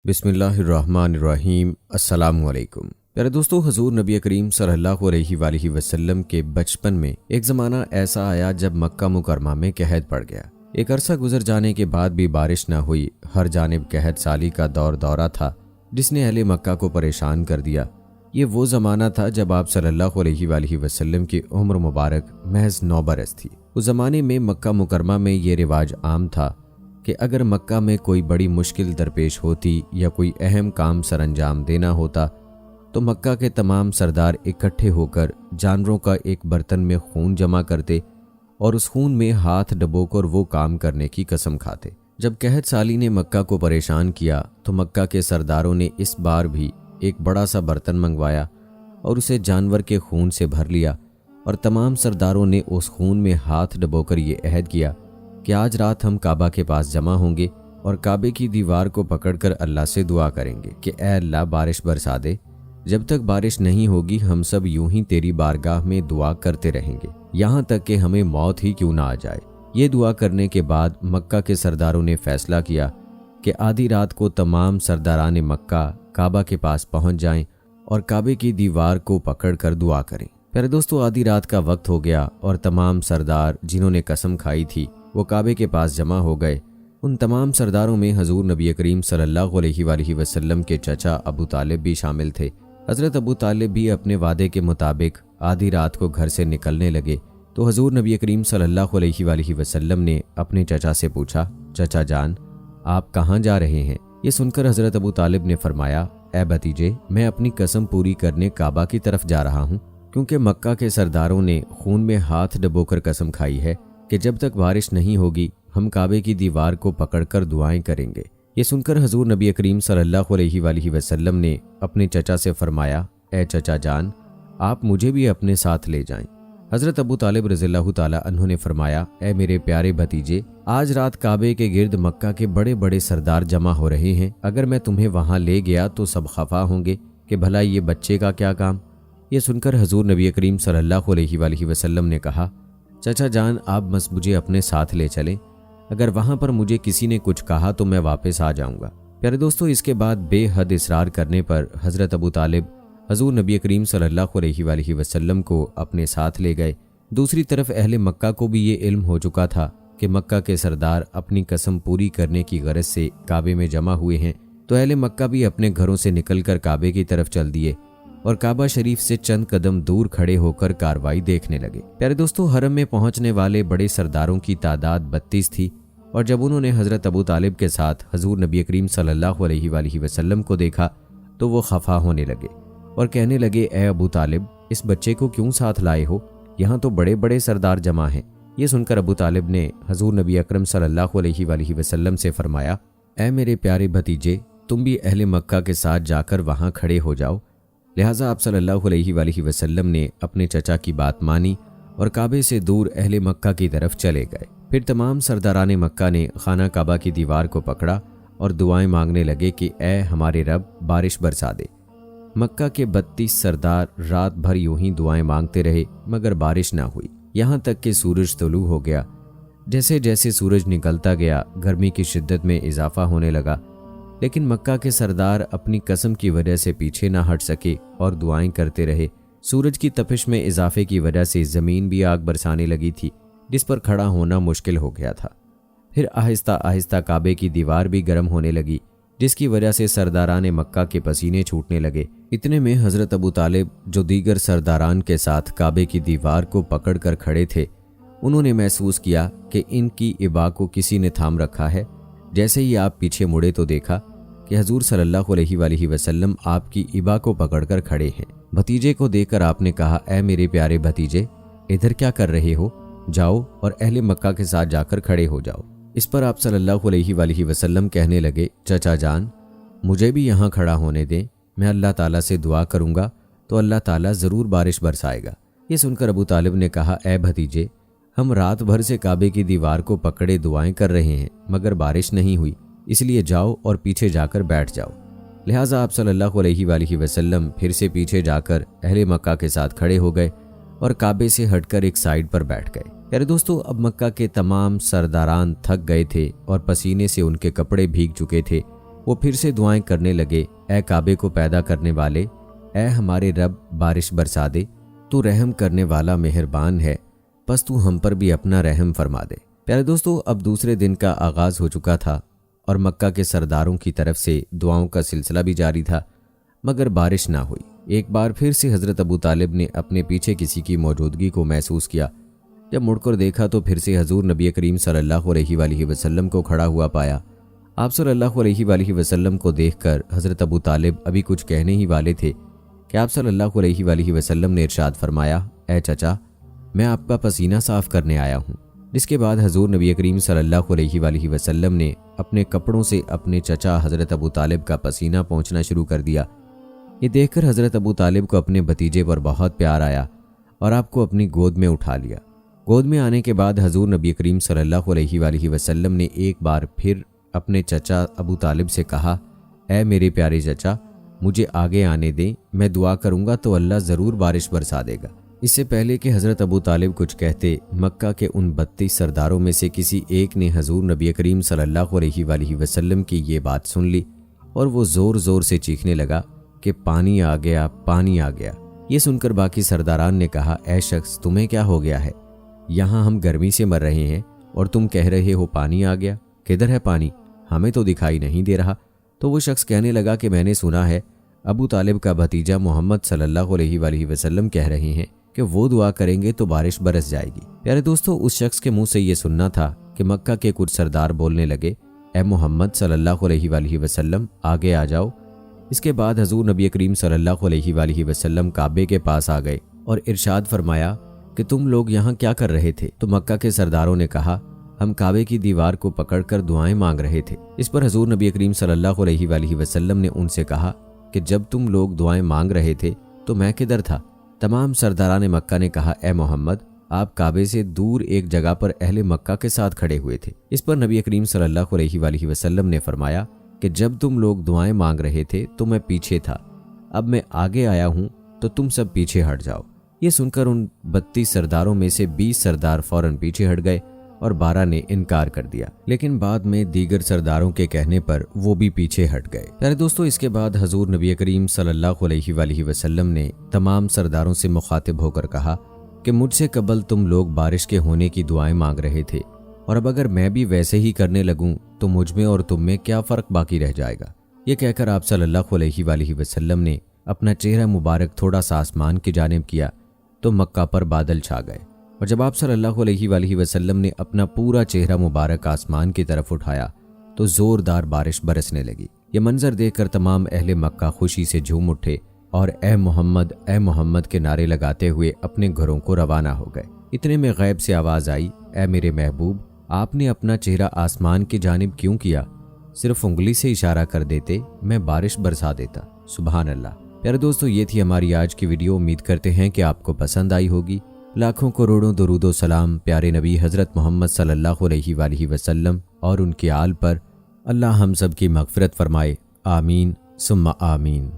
बिस्मिल्लाहिर्रहमानिर्रहीम। अस्सलाम वालेकुम। प्यारे दोस्तों, हुजूर नबी करीम सल्लल्लाहु अलैहि वसल्लम के बचपन में एक ज़माना ऐसा आया जब मक्का मुकरमा में कहत पड़ गया। एक अरसा गुजर जाने के बाद भी बारिश न हुई। हर जानिब कहत साली का दौरा था जिसने अहले मक्का को परेशान कर दिया। ये वो ज़माना था जब आप सल्लल्लाहु अलैहि वसल्लम की उम्र मुबारक महज 9 बरस थी। उस ज़माने में मक्का मुकरमा में ये रिवाज आम था कि अगर मक्का में कोई बड़ी मुश्किल दरपेश होती या कोई अहम काम सरअंजाम देना होता तो मक्का के तमाम सरदार इकट्ठे होकर जानवरों का एक बर्तन में खून जमा करते और उस खून में हाथ डुबोकर वो काम करने की कसम खाते। जब कहत साली ने मक्का को परेशान किया तो मक्का के सरदारों ने इस बार भी एक बड़ा सा बर्तन मंगवाया और उसे जानवर के खून से भर लिया और तमाम सरदारों ने उस खून में हाथ डुबोकर ये अहद किया कि आज रात हम काबा के पास जमा होंगे और काबे की दीवार को पकड़कर अल्लाह से दुआ करेंगे कि ऐ अल्लाह बारिश बरसा दे। जब तक बारिश नहीं होगी हम सब यूं ही तेरी बारगाह में दुआ करते रहेंगे, यहाँ तक कि हमें मौत ही क्यों ना आ जाए। ये दुआ करने के बाद मक्का के सरदारों ने फैसला किया कि आधी रात को तमाम सरदारान मक्का काबा के पास पहुंच जाएं और काबे की दीवार को पकड़कर दुआ करें। प्यारे दोस्तों, आधी रात का वक्त हो गया और तमाम सरदार जिन्होंने कसम खाई थी वो काबे के पास जमा हो गए। उन तमाम सरदारों में हुजूर नबी करीम सल्लल्लाहु अलैहि वसल्लम के चचा अबू तालिब भी शामिल थे। हज़रत अबू तालिब भी अपने वादे के मुताबिक आधी रात को घर से निकलने लगे तो हुजूर नबी करीम सल्लल्लाहु अलैहि वसल्लम ने अपने चचा से पूछा, चचा जान आप कहाँ जा रहे हैं? ये सुनकर हज़रत अबू तालिब ने फरमाया, ए भतीजे, मैं अपनी कसम पूरी करने काबा की तरफ जा रहा हूँ, क्योंकि मक्का के सरदारों ने खून में हाथ डुबोकर कसम खाई है कि जब तक बारिश नहीं होगी हम काबे की दीवार को पकड़कर दुआएं करेंगे। ये सुनकर हुजूर नबी करीम सल्लल्लाहु अलैहि वसल्लम ने अपने चचा से फरमाया, ए चचा जान आप मुझे भी अपने साथ ले जाएं। हज़रत अबू तालिब रज़ियल्लाहु ताला अन्हु ने फरमाया, ए मेरे प्यारे भतीजे, आज रात काबे के गिर्द मक्का के बड़े बड़े सरदार जमा हो रहे हैं। अगर मैं तुम्हें वहां ले गया तो सब खफा होंगे कि भला ये बच्चे का क्या काम। ये सुनकर हुजूर नबी करीम सल्लल्लाहु अलैहि वसल्लम ने कहा, चचा जान आप बस मुझे अपने साथ ले चलें, अगर वहां पर मुझे किसी ने कुछ कहा तो मैं वापस आ जाऊंगा। प्यारे दोस्तों, इसके बाद बेहद इसरार करने पर हज़रत अबू तालिब हुजूर नबी करीम सल्लल्लाहु अलैहि वसल्लम को अपने साथ ले गए। दूसरी तरफ अहले मक्का को भी ये इल्म हो चुका था कि मक्का के सरदार अपनी कसम पूरी करने की गरज से काबे में जमा हुए हैं, तो अहले मक्का भी अपने घरों से निकलकर काबे की तरफ चल दिए और काबा शरीफ से चंद कदम दूर खड़े होकर कार्रवाई देखने लगे। प्यारे दोस्तों, हरम में पहुंचने वाले बड़े सरदारों की तादाद 32 थी और जब उन्होंने हज़रत अबू तालिब के साथ हुजूर नबी करीम सल्लल्लाहु अलैहि वसल्लम को देखा तो वो खफा होने लगे और कहने लगे, ए अबू तालिब, इस बच्चे को क्यों साथ लाए हो? यहाँ तो बड़े बड़े सरदार जमा हैं। ये सुनकर अबू तालिब ने हुजूर नबी अकरम सल्लल्लाहु अलैहि वसल्लम से फरमाया, ए मेरे प्यारे भतीजे, तुम भी अहले मक्का के साथ जाकर वहाँ खड़े हो जाओ। लिहाजा आप सल्लल्लाहु अलैहि वसल्लम ने अपने चचा की बात मानी और काबे से दूर अहले मक्का की तरफ चले गए। फिर तमाम सरदारान मक्का ने खाना काबा की दीवार को पकड़ा और दुआएं मांगने लगे कि ए हमारे रब बारिश बरसा दे। मक्का के 32 सरदार रात भर यूं ही दुआएं मांगते रहे मगर बारिश ना हुई, यहाँ तक कि सूरज तुलू हो गया। जैसे जैसे सूरज निकलता गया गर्मी की शिद्दत में इजाफा होने लगा, लेकिन मक्का के सरदार अपनी कसम की वजह से पीछे ना हट सके और दुआएं करते रहे। सूरज की तपिश में इजाफे की वजह से ज़मीन भी आग बरसाने लगी थी जिस पर खड़ा होना मुश्किल हो गया था। फिर आहिस्ता आहिस्ता काबे की दीवार भी गर्म होने लगी जिसकी वजह से सरदारान मक्का के पसीने छूटने लगे। इतने में हज़रत अबू तालिब जो दीगर सरदारान के साथ काबे की दीवार को पकड़कर खड़े थे, उन्होंने महसूस किया कि इनकी इबा को किसी ने थाम रखा है। जैसे ही आप पीछे मुड़े तो देखा कि हुजूर सल्लल्लाहु अलैहि वसल्लम आपकी इबा को पकड़कर खड़े हैं। भतीजे को देखकर आपने कहा, ए मेरे प्यारे भतीजे, इधर क्या कर रहे हो? जाओ और अहले मक्का के साथ जाकर खड़े हो जाओ। इस पर आप सल्लल्लाहु अलैहि वसल्लम कहने लगे, चचा जान मुझे भी यहाँ खड़ा होने दें, मैं अल्लाह ताला से दुआ करूँगा तो अल्लाह ताला ज़रूर बारिश बरसाएगा। ये सुनकर अबू तालिब ने कहा, ए भतीजे, हम रात भर से काबे की दीवार को पकड़े दुआएं कर रहे हैं मगर बारिश नहीं हुई, इसलिए जाओ और पीछे जाकर बैठ जाओ। लिहाजा आप सल्लल्लाहु अलैहि वसल्लम फिर से पीछे जाकर अहले मक्का के साथ खड़े हो गए और काबे से हटकर एक साइड पर बैठ गए। यार दोस्तों, अब मक्का के तमाम सरदारान थक गए थे और पसीने से उनके कपड़े भीग चुके थे। وہ پھر سے دعائیں کرنے لگے، اے کعبے کو پیدا کرنے والے، اے ہمارے رب بارش برسا دے، تو رحم کرنے والا مہربان ہے، بس تو ہم پر بھی اپنا رحم فرما دے۔ پیارے دوستو، اب دوسرے دن کا آغاز ہو چکا تھا اور مکہ کے سرداروں کی طرف سے دعاؤں کا سلسلہ بھی جاری تھا، مگر بارش نہ ہوئی۔ ایک بار پھر سے حضرت ابو طالب نے اپنے پیچھے کسی کی موجودگی کو محسوس کیا۔ جب مڑ کر دیکھا تو پھر سے حضور نبی کریم صلی اللہ علیہ وآلہ وسلم کو کھڑا ہوا پایا۔ آپ صلی اللہ علیہ وآلہ وسلم کو دیکھ کر حضرت ابو طالب ابھی کچھ کہنے ہی والے تھے کہ آپ صلی اللہ علیہ وآلہ وسلم نے ارشاد فرمایا، اے چچا، میں آپ کا پسینہ صاف کرنے آیا ہوں۔ جس کے بعد حضور نبی کریم صلی اللہ علیہ وآلہ وسلم نے اپنے کپڑوں سے اپنے چچا حضرت ابو طالب کا پسینہ پونچھنا شروع کر دیا۔ یہ دیکھ کر حضرت ابو طالب کو اپنے بھتیجے پر بہت پیار آیا اور آپ کو اپنی گود میں اٹھا لیا۔ گود میں آنے کے بعد حضور نبی کریم صلی اللہ علیہ وآلہ وسلم نے ایک بار پھر اپنے چچا ابو طالب سے کہا، اے میرے پیارے چچا، مجھے آگے آنے دیں، میں دعا کروں گا تو اللہ ضرور بارش برسا دے گا۔ اس سے پہلے کہ حضرت ابو طالب کچھ کہتے، مکہ کے ان 32 سرداروں میں سے کسی ایک نے حضور نبی کریم صلی اللہ علیہ وآلہ وسلم کی یہ بات سن لی اور وہ زور زور سے چیخنے لگا کہ پانی آ گیا، پانی آ گیا۔ یہ سن کر باقی سرداران نے کہا، اے شخص، تمہیں کیا ہو گیا ہے؟ یہاں ہم گرمی سے مر رہے ہیں اور تم کہہ رہے ہو پانی آ گیا؟ کدھر ہے پانی؟ ہمیں تو دکھائی نہیں دے رہا۔ تو وہ شخص کہنے لگا کہ میں نے سنا ہے ابو طالب کا بھتیجا محمد صلی اللہ علیہ وآلہ وسلم کہہ رہے ہیں کہ وہ دعا کریں گے تو بارش برس جائے گی۔ پیارے دوستو، اس شخص کے منہ سے یہ سننا تھا کہ مکہ کے کچھ سردار بولنے لگے، اے محمد صلی اللہ علیہ وآلہ وسلم، آگے آ جاؤ۔ اس کے بعد حضور نبی کریم صلی اللہ علیہ وآلہ وسلم کعبے کے پاس آ گئے اور ارشاد فرمایا کہ تم لوگ یہاں کیا کر رہے تھے؟ تو مکہ کے سرداروں نے کہا، ہم کعبے کی دیوار کو پکڑ کر دعائیں مانگ رہے تھے۔ اس پر حضور نبی کریم صلی اللہ علیہ وآلہ وسلم نے ان سے کہا کہ جب تم لوگ دعائیں مانگ رہے تھے تو میں کدھر تھا؟ تمام سرداران مکہ نے کہا، اے محمد، آپ کعبے سے دور ایک جگہ پر اہل مکہ کے ساتھ کھڑے ہوئے تھے۔ اس پر نبی کریم صلی اللہ علیہ وآلہ وسلم نے فرمایا کہ جب تم لوگ دعائیں مانگ رہے تھے تو میں پیچھے تھا، اب میں آگے آیا ہوں تو تم سب پیچھے ہٹ جاؤ۔ یہ سن کر ان 32 سرداروں میں سے 20 سردار فوراً پیچھے ہٹ گئے اور 12 نے انکار کر دیا، لیکن بعد میں دیگر سرداروں کے کہنے پر وہ بھی پیچھے ہٹ گئے۔ پیارے دوستو، اس کے بعد حضور نبی کریم صلی اللہ علیہ وآلہ وسلم نے تمام سرداروں سے مخاطب ہو کر کہا کہ مجھ سے قبل تم لوگ بارش کے ہونے کی دعائیں مانگ رہے تھے، اور اب اگر میں بھی ویسے ہی کرنے لگوں تو مجھ میں اور تم میں کیا فرق باقی رہ جائے گا۔ یہ کہہ کر آپ صلی اللہ علیہ وآلہ وسلم نے اپنا چہرہ مبارک تھوڑا سا آسمان کی جانب کیا تو مکہ پر بادل چھا گئے، اور جب آپ صلی اللہ علیہ وآلہ وسلم نے اپنا پورا چہرہ مبارک آسمان کی طرف اٹھایا تو زوردار بارش برسنے لگی۔ یہ منظر دیکھ کر تمام اہل مکہ خوشی سے جھوم اٹھے اور اے محمد کے نعرے لگاتے ہوئے اپنے گھروں کو روانہ ہو گئے۔ اتنے میں غیب سے آواز آئی، اے میرے محبوب، آپ نے اپنا چہرہ آسمان کی جانب کیوں کیا؟ صرف انگلی سے اشارہ کر دیتے، میں بارش برسا دیتا۔ سبحان اللہ۔ پیارے دوستو، یہ تھی ہماری آج کی ویڈیو۔ امید کرتے ہیں کہ آپ کو پسند آئی ہوگی۔ لاکھوں کروڑوں درود و سلام پیارے نبی حضرت محمد صلی اللہ علیہ وآلہ وسلم اور ان کے آل پر۔ اللہ ہم سب کی مغفرت فرمائے، آمین ثم آمین۔